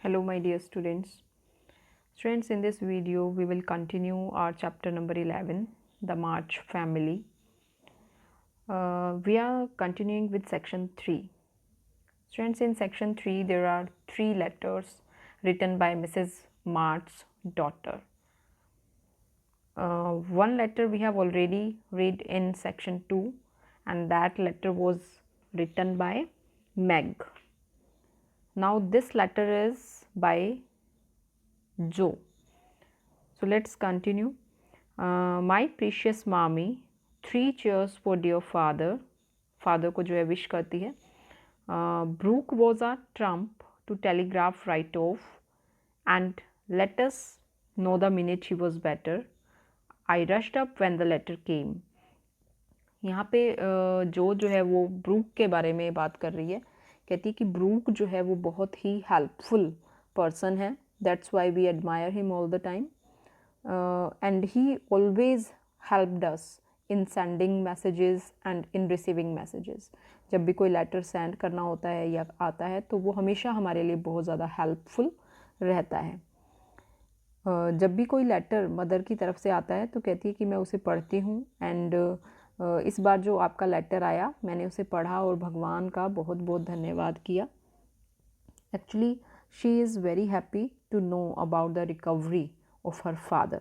Hello my dear students. Students, in this video we will continue our chapter number 11, the March family. We are continuing with section 3. Students, in section 3 there are 3 letters written by Mrs. March's daughter. One letter we have already read in section 2, and that letter was written by Meg. Now this letter is by Joe. So let's continue. My precious mommy, 3 cheers for dear father. Father को जो है wish करती है. Brooke was a trump to telegraph right off and let us know the minute he was better. I rushed up when the letter came. यहाँ पे जो है वो ब्रूक के बारे में बात कर रही है. कहती है कि ब्रूक जो है वो बहुत ही हेल्पफुल पर्सन है. That's why we admire him all the time. And he always helped us in sending messages and in receiving messages. जब भी कोई लेटर सेंड करना होता है या आता है तो वो हमेशा हमारे लिए बहुत ज़्यादा हेल्पफुल रहता है. जब भी कोई लेटर मदर की तरफ से आता है तो कहती है कि मैं उसे पढ़ती हूँ. एंड इस बार जो आपका लेटर आया मैंने उसे पढ़ा और भगवान का बहुत बहुत धन्यवाद किया. Actually she is very happy to know about the recovery of her father.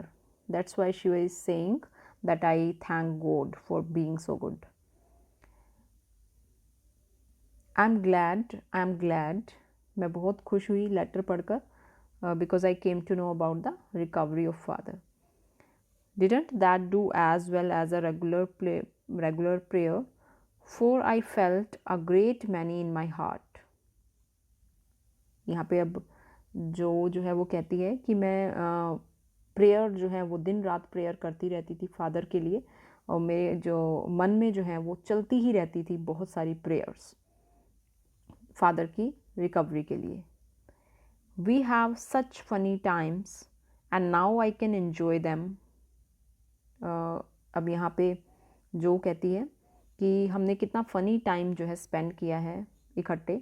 That's why she was saying that I thank God for being so good. I'm glad. मैं बहुत खुश हुई लेटर पढ़कर because I came to know about the recovery of father. Didn't that do as well as a regular prayer? For I felt a great many in my heart. यहाँ पे अब जो है वो कहती है कि मैं प्रेयर जो है वो दिन रात प्रेयर करती रहती थी फादर के लिए, और मेरे जो मन में जो है वो चलती ही रहती थी बहुत सारी प्रेयर्स फादर की रिकवरी के लिए. We have such funny times and now I can enjoy them. अब यहाँ पे जो कहती है कि हमने कितना फ़नी टाइम जो है स्पेंड किया है इकट्ठे,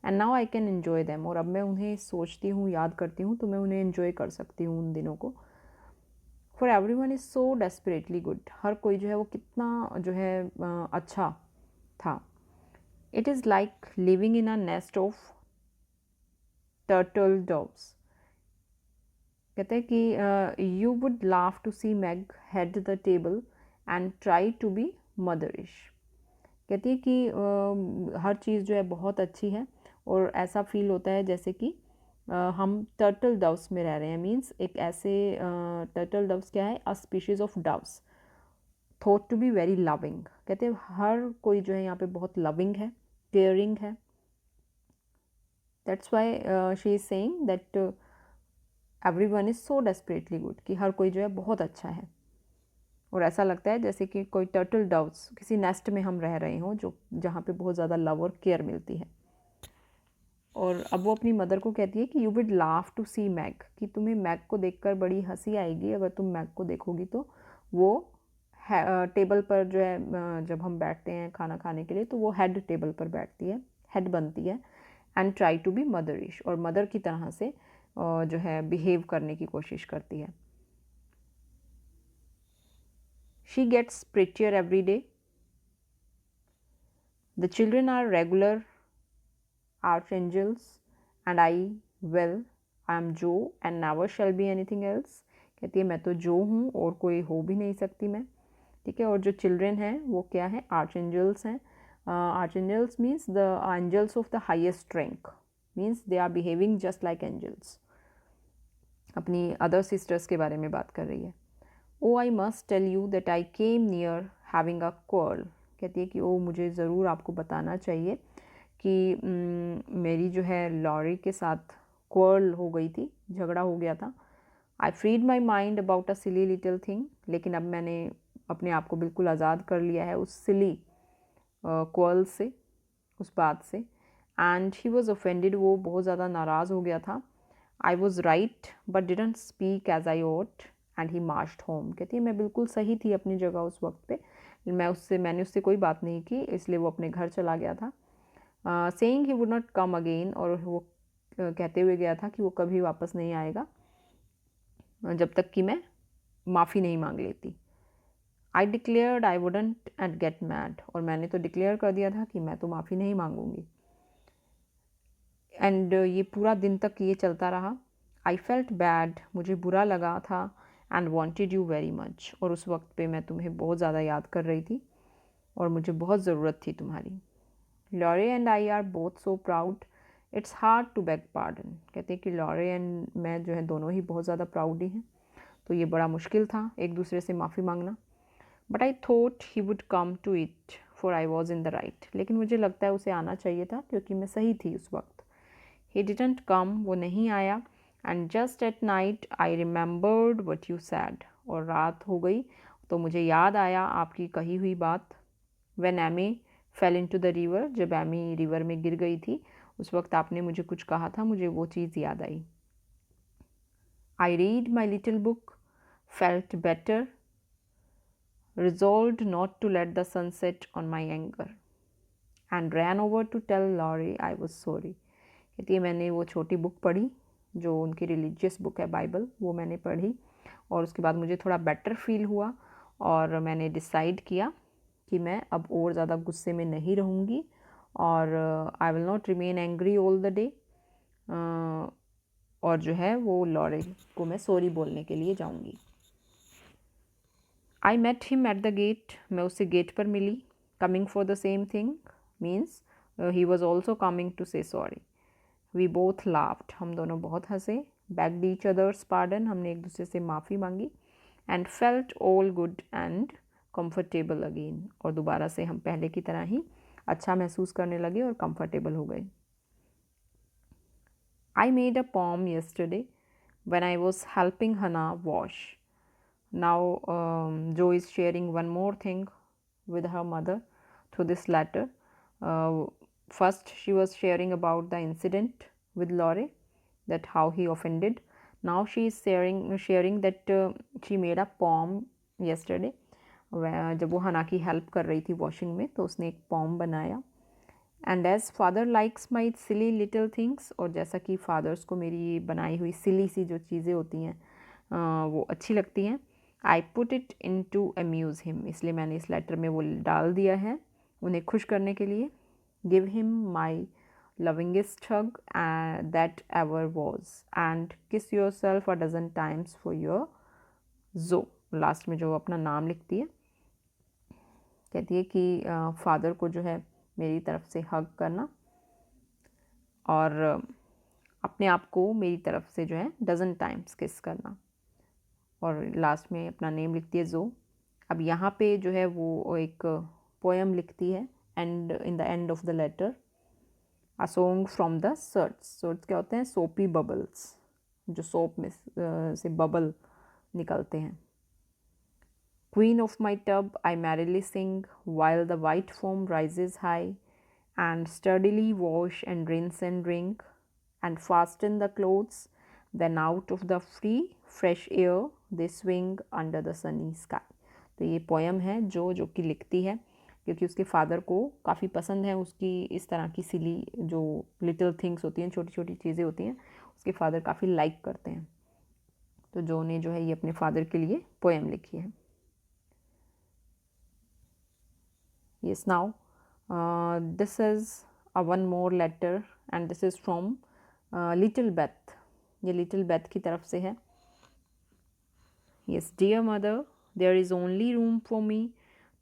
and now I can enjoy them. और अब मैं उन्हें सोचती हूँ, याद करती हूँ तो मैं उन्हें एन्जॉय कर सकती हूँ उन दिनों को. For every one is so desperately good. हर कोई जो है वो कितना जो है अच्छा था. It is like living in a nest of turtle doves. कहते हैं कि you would love to see Meg head the table and try to be motherish. कहती है कि हर चीज़ जो है बहुत अच्छी है और ऐसा फील होता है जैसे कि हम टर्टल डव्स में रह रहे हैं. मीन्स एक ऐसे टर्टल डव्स क्या है, a species of doves thought to be very loving. कहते हैं हर कोई जो है यहाँ पे बहुत लविंग है, केयरिंग है. That's why she is saying that everyone is so desperately good, कि हर कोई जो है बहुत अच्छा है. और ऐसा लगता है जैसे कि कोई टर्टल डव्स किसी नेस्ट में हम रह रहे हों जो जहाँ पे बहुत ज़्यादा लव और केयर मिलती है. और अब वो अपनी मदर को कहती है कि यू विड लाव टू सी मैग, कि तुम्हें मैग को देखकर बड़ी हंसी आएगी अगर तुम मैग को देखोगी. तो वो टेबल पर जो है जब हम बैठते हैं खाना खाने के लिए तो वो हेड टेबल पर बैठती है, हेड बनती है. एंड ट्राई टू बी मदरिश, और मदर की तरह से जो है बिहेव करने की कोशिश करती है. She gets prettier every day. The children are regular archangels and I am Joe and never shall be anything else. कहती है मैं तो जो हूँ और कोई हो भी नहीं सकती मैं. ठीक है. और जो चिल्ड्रन हैं वो क्या है, आर्चेंजल्स हैं. Archangels means the angels of the highest rank, means they are behaving just like angels. अपनी अदर सिस्टर्स के बारे में बात कर रही है. Oh I must tell you that I came near having a quarrel. कहती है कि ओ मुझे ज़रूर आपको बताना चाहिए कि मेरी जो है लॉरी के साथ क्वार्ल हो गई थी, झगड़ा हो गया था. I freed my mind about a silly little thing. लेकिन अब मैंने अपने आप को बिल्कुल आज़ाद कर लिया है उस सिली क्वार्ल से, उस बात से. एंड ही वॉज ऑफेंडेड, वो बहुत ज़्यादा नाराज़ हो गया था. I was right but didn't speak as I ought and he marched home. कहती है मैं बिल्कुल सही थी अपनी जगह उस वक्त पे, मैंने उससे कोई बात नहीं की, इसलिए वो अपने घर चला गया था. Saying he would not come again, और वो कहते हुए गया था कि वो कभी वापस नहीं आएगा जब तक कि मैं माफ़ी नहीं मांग लेती। I declared I wouldn't and get mad, और मैंने तो डिक्लेयर कर दिया था कि मैं तो माफ़ी नहीं मांगूंगी। एंड ये पूरा दिन तक ये चलता रहा। आई फेल्ट बैड, मुझे बुरा लगा था, and wanted you very much, और उस वक्त पे मैं तुम्हें बहुत ज़्यादा याद कर रही थी और मुझे बहुत ज़रूरत थी तुम्हारी। Laurie and I are both so proud, it's hard to beg pardon. कहते हैं कि लॉरे एंड मैं जो है दोनों ही बहुत ज़्यादा प्राउड ही हैं, तो ये बड़ा मुश्किल था एक दूसरे से माफ़ी मांगना। But I thought he would come to it for I was in the right, लेकिन मुझे लगता है उसे आना चाहिए था क्योंकि मैं सही थी उस वक्त। ही डिडंट कम, वो नहीं आया। And just at night I remembered what you sad, और रात हो गई तो मुझे याद आया आपकी कही हुई बात। When Amy fell into the river, जब एमी रिवर में गिर गई थी उस वक्त आपने मुझे कुछ कहा था, मुझे वो चीज़ याद आई। I read my little book, felt better, resolved not to let the sun set on my anger, and ran over to tell Laurie I was sorry। कहती है मैंने वो छोटी बुक पढ़ी जो उनकी रिलीजियस बुक है, बाइबल, वो मैंने पढ़ी और उसके बाद मुझे थोड़ा बेटर फील हुआ और मैंने डिसाइड किया कि मैं अब और ज़्यादा गुस्से में नहीं रहूँगी और I will not remain angry all the day, और जो है वो लॉरे को मैं सॉरी बोलने के लिए जाऊँगी। I met him at the gate, मैं उससे गेट पर मिली। Coming for the same thing means he was also coming to say sorry. We both laughed, हम दोनों बहुत हंसे। बेग्ड ईच अदर्स पार्डन, हमने एक दूसरे से माफ़ी मांगी। And felt all good and comfortable again, और दोबारा से हम पहले की तरह ही अच्छा महसूस करने लगे और कंफर्टेबल हो गए। I made a poem yesterday when I was helping Hannah wash. Now Jo is sharing one more thing with her mother through this letter. First she was sharing about the incident with Laurie, that how he offended. Now she is sharing that she made a poem yesterday. जब वो हना की help कर रही थी washing में तो उसने एक पॉम बनाया। And as father likes my silly little things, और जैसा कि फादर्स को मेरी बनाई हुई सिली सी जो चीज़ें होती हैं वो अच्छी लगती हैं। I put it in to amuse him, इसलिए मैंने इस लेटर में वो डाल दिया है उन्हें खुश करने के लिए। Give him my lovingest hug that ever was, and kiss yourself a dozen times for your Jo. लास्ट में जो अपना नाम लिखती है, कहती है कि फादर को जो है मेरी तरफ से हग करना और अपने आप को मेरी तरफ से जो है डजन टाइम्स किस करना, और लास्ट में अपना नेम लिखती है जो। अब यहाँ पे जो है वो एक पोएम लिखती है and in the end of the letter, a song from the hearts. Hearts क्या होते हैं? सोपी बबल्स, जो सोप में से बबल निकलते हैं। Queen of my tub, I merrily sing while the white foam rises high, and sturdily wash and rinse and drink, and fasten the clothes. Then out of the free fresh air they swing under the sunny sky। तो ये poem है जो कि लिखती है क्योंकि उसके father को काफ़ी पसंद है उसकी इस तरह की सिली जो लिटिल थिंग्स होती हैं, छोटी छोटी चीज़ें होती हैं, उसके फादर काफ़ी लाइक करते हैं। तो जो ने जो है ये अपने फादर के लिए पोएम लिखी है। Yes, now this is a one more letter and this is from Little Beth. ये Little Beth की तरफ से है। Yes, dear mother, there is only room for me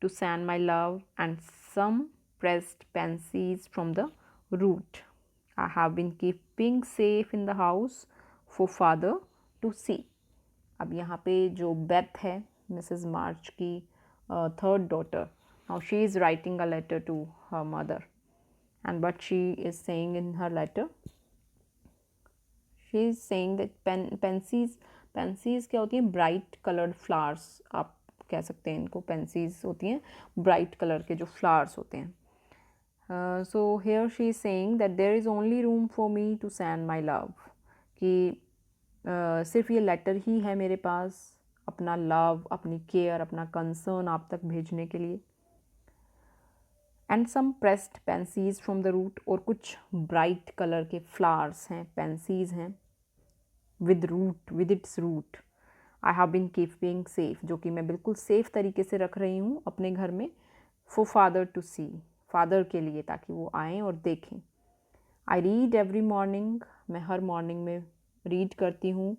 to send my love and some pressed pansies from the root I have been keeping safe in the house for father to see। अब यहाँ पे जो Beth है Mrs मार्च की third daughter, now she is writing a letter to her mother, and what she is saying in her letter, she is saying that pansies क्या होती हैं? Bright coloured flowers, आप कह सकते हैं इनको। पेंसीज होती हैं ब्राइट कलर के जो फ्लावर्स होते हैं। So here she is saying that there is only room for me to send my love, कि सिर्फ ये लेटर ही है मेरे पास अपना लव, अपनी केयर, अपना कंसर्न आप तक भेजने के लिए। And some pressed pansies from the root, और कुछ ब्राइट कलर के फ्लावर्स हैं, पेंसीज हैं, with its root. I have been keeping safe, जो कि मैं बिल्कुल सेफ तरीके से रख रही हूँ अपने घर में, for father to see, father के लिए, ताकि वो आएँ और देखें। आई रीड एवरी मॉर्निंग, मैं हर मॉर्निंग में रीड करती हूँ।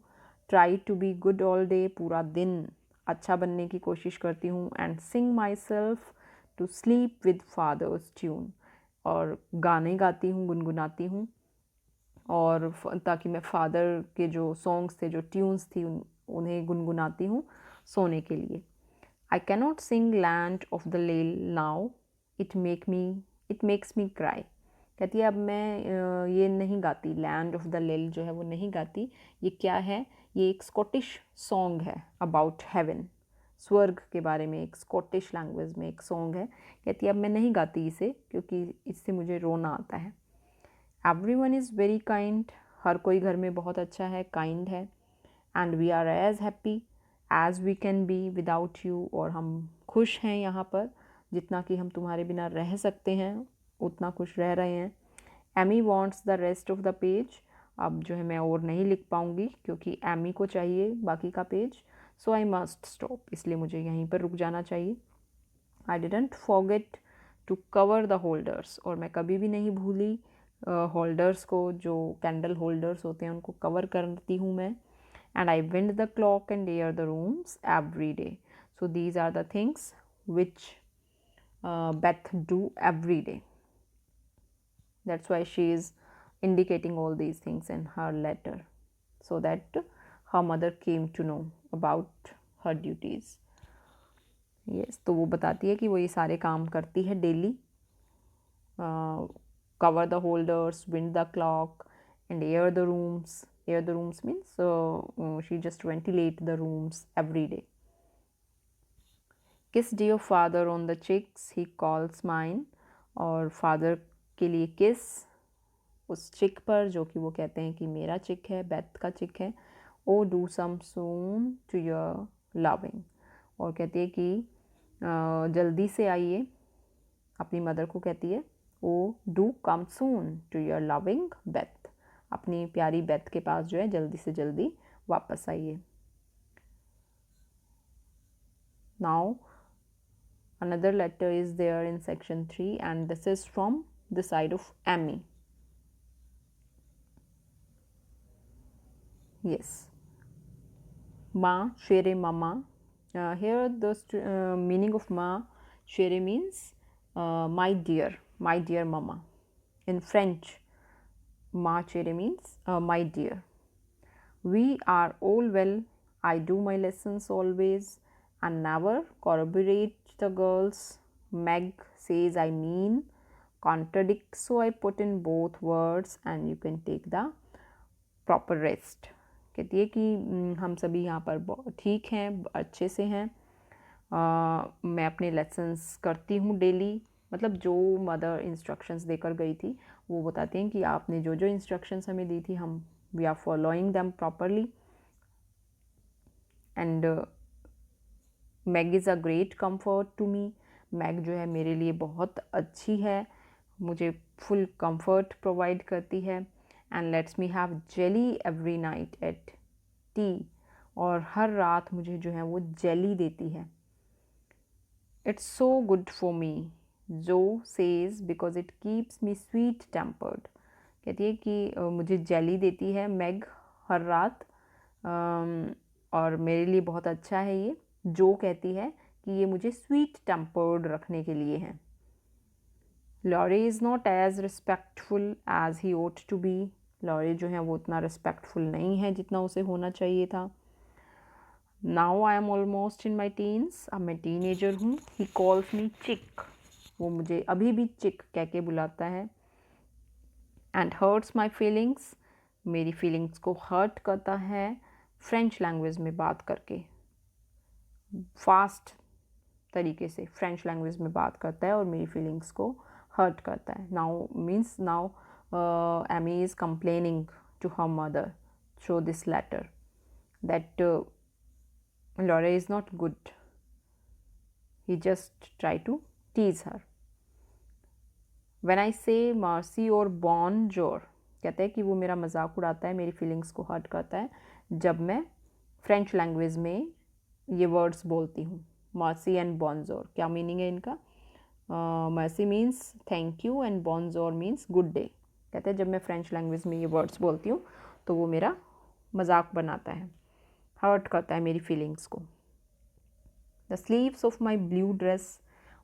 Try to be good all day, पूरा दिन अच्छा बनने की कोशिश करती हूँ। And sing myself to sleep with father's tune, और गाने गाती हूँ, गुनगुनाती हूँ, और ताकि मैं फादर के जो सॉन्ग्स थे, जो ट्यून्स थी, उन्हें गुनगुनाती हूँ सोने के लिए। I cannot sing land of the leal now, it makes me cry. कहती है अब मैं ये नहीं गाती, लैंड ऑफ द लेल जो है वो नहीं गाती। ये क्या है? ये एक स्कॉटिश सॉन्ग है अबाउट हेवन, स्वर्ग के बारे में, एक स्कॉटिश लैंग्वेज में एक सॉन्ग है। कहती है अब मैं नहीं गाती इसे, क्योंकि इससे मुझे रोना आता है। एवरीवन इज़ वेरी काइंड, हर कोई घर में बहुत अच्छा है, काइंड है। And we are as happy as we can be without you, और हम खुश हैं यहाँ पर जितना कि हम तुम्हारे बिना रह सकते हैं, उतना खुश रह रहे हैं। Amy wants the rest of the page, अब जो है मैं और नहीं लिख पाऊँगी क्योंकि एमी को चाहिए बाकी का page. So I must stop, इसलिए मुझे यहीं पर रुक जाना चाहिए। I didn't forget to cover the holders, और मैं कभी भी नहीं भूली होल्डर्स को, जो कैंडल होल्डर्स होते हैं उनको कवर करती हूँ मैं। And I wind the clock and air the rooms every day. So these are the things which Beth do every day. That's why she is indicating all these things in her letter, so that her mother came to know about her duties. Yes, तो वो बताती है कि वो ये सारे काम करती है daily. Cover the holders, wind the clock, and air the rooms. Air the rooms means she just ventilate the rooms every day. Kiss dear father on the cheeks, he calls mine. और father के लिए किस उस चिक पर, जो कि वो कहते हैं कि मेरा चिक है, बेथ का चिक है। Oh do some soon to your loving, और कहती है कि जल्दी से आइए, अपनी मदर को कहती है। Oh do come soon to your loving Beth, अपनी प्यारी बेथ के पास जो है जल्दी से जल्दी वापस आइए। Now another letter is there in section 3, and this is from the side of Amy. Yes, Ma Shere Mama. Here the meaning of Ma Shere means my dear mama. In French, Ma Shere means my dear. We are all well. I do my lessons always and never corroborate the girls. Meg says I mean contradict, so I put in both words and you can take the proper rest. कहती है कि हम सभी यहाँ पर ठीक हैं, अच्छे से हैं। मैं अपने लेसन्स करती हूँ डेली, मतलब जो मदर इंस्ट्रक्शंस देकर गई थी वो बताती हैं कि आपने जो जो इंस्ट्रक्शंस हमें दी थी, हम we are following them properly. And Meg is a great comfort to me, Meg जो है मेरे लिए बहुत अच्छी है, मुझे फुल कंफर्ट प्रोवाइड करती है। And let's me have jelly every night at T, और हर रात मुझे जो है वो जेली देती है। It's so good for me, Jo says because it keeps me sweet tempered. कहती है कि मुझे जेली देती है मैग हर रात, और मेरे लिए बहुत अच्छा है ये। जो कहती है कि ये मुझे स्वीट टेम्पर्ड रखने के लिए है। Laurie is not as respectful as he ought to be, Laurie जो है वो उतना रिस्पेक्टफुल नहीं है जितना उसे होना चाहिए था। Now I am almost in my teens, अब मैं टीनेजर हूँ। ही कॉल्स मी चिक, वो मुझे अभी भी चिक कह के बुलाता है। एंड हर्ट्स माई फीलिंग्स, मेरी फीलिंग्स को हर्ट करता है फ्रेंच लैंग्वेज में बात करके, फास्ट तरीके से फ्रेंच लैंग्वेज में बात करता है और मेरी फीलिंग्स को हर्ट करता है। Now means now Amy is complaining to her mother through this letter that Laura is not good. He just try to tease her. When I से मार्सी और बॉनजोर, कहते हैं कि वो मेरा मजाक उड़ाता है, मेरी फीलिंग्स को हर्ट करता है जब मैं फ्रेंच लैंग्वेज में ये वर्ड्स बोलती हूँ। मार्सी एंड बॉनजोर, क्या मीनिंग है इनका? Merci means thank you and bonjour means good day. कहते हैं जब मैं फ्रेंच लैंग्वेज में ये वर्ड्स बोलती हूँ तो वो मेरा मजाक बनाता है, हर्ट करता है मेरी फीलिंग्स को। The sleeves of my blue dress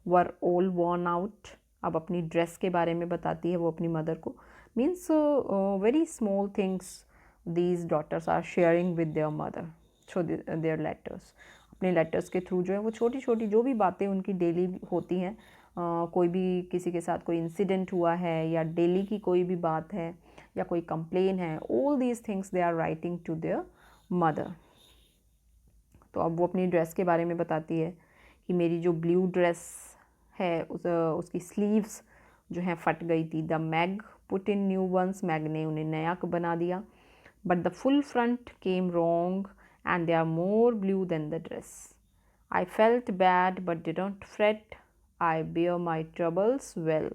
were all worn out. अब अपनी ड्रेस के बारे में बताती है वो अपनी मदर को। Means very small things these daughters are sharing with their mother through their letters. अपने लेटर्स के थ्रू जो है वो छोटी छोटी जो भी बातें उनकी डेली होती हैं, कोई भी किसी के साथ कोई इंसिडेंट हुआ है या डेली की कोई भी बात है या कोई कंप्लेन है, all these things they are writing to their mother. तो अब वो अपनी ड्रेस के बारे में बताती है कि मेरी जो ब्लू ड्रेस है उसकी स्लीव्स जो हैं फट गई थी। The Meg put in new ones, Meg ने उन्हें नया बना दिया। But the full front came wrong and they are more blue than the dress. I felt bad but didn't fret, I bear my troubles well,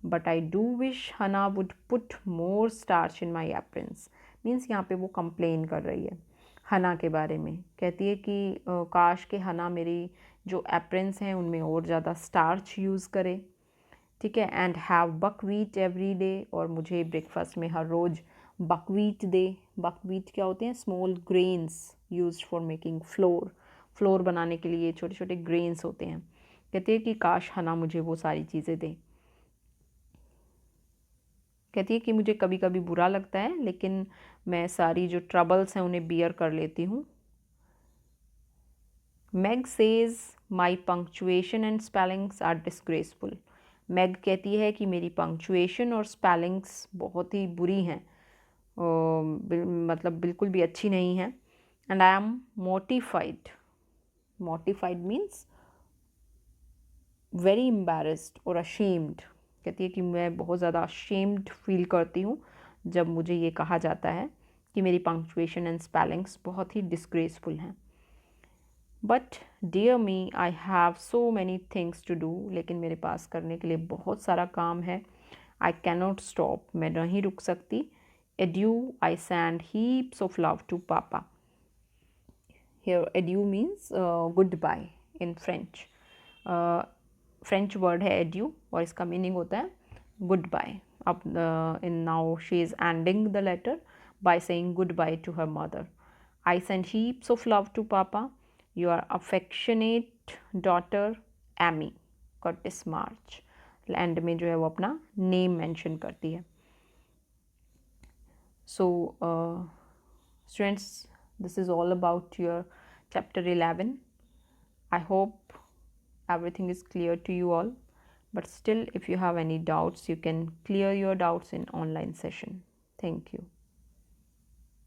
but I do wish Hannah would put more starch in my aprons. Means यहाँ पे वो complain कर रही है हना के बारे में। कहती है कि काश के हना मेरी जो एप्रन्स हैं उनमें और ज़्यादा स्टार्च यूज़ करे, ठीक है। And have buckwheat every day, और मुझे ब्रेकफास्ट में हर रोज़ बकवीट दे। बकवीट क्या होते हैं? Small grains used for making floor. Floor बनाने के लिए छोटे छोटे ग्रेन्स होते हैं। कहती है कि काश हना मुझे वो सारी चीज़ें दे। कहती है कि मुझे कभी कभी बुरा लगता है लेकिन मैं सारी जो ट्रबल्स हैं उन्हें बियर कर लेती हूँ। Meg says my punctuation and spellings are disgraceful. Meg कहती है कि मेरी पंक्चुएशन और स्पेलिंग्स बहुत ही बुरी हैं, मतलब बिल्कुल भी अच्छी नहीं है। And I am mortified. Mortified means very embarrassed और अशेम्ड। कहती है कि मैं बहुत ज़्यादा अशेम्ड फील करती हूँ जब मुझे ये कहा जाता है कि मेरी पंक्चुएशन एंड स्पेलिंग्स बहुत ही डिस्ग्रेसफुल हैं। But dear me I have so many things to do, लेकिन मेरे पास करने के लिए बहुत सारा काम है। आई कैनॉट स्टॉप, मैं नहीं रुक सकती। Adieu, I send heaps of love to papa. Here adieu means good bye in French. French word है एड्यू और इसका मीनिंग होता है गुड बाय। अब इन now she is ending the letter by saying good bye to her mother. I send heaps of love to papa, your affectionate daughter Amy Curtis March. एंड में जो है वो अपना नेम मेंशन करती है। So students, this is all about your chapter 11. I hope everything is clear to you all, but still if you have any doubts you can clear your doubts in online session. Thank you.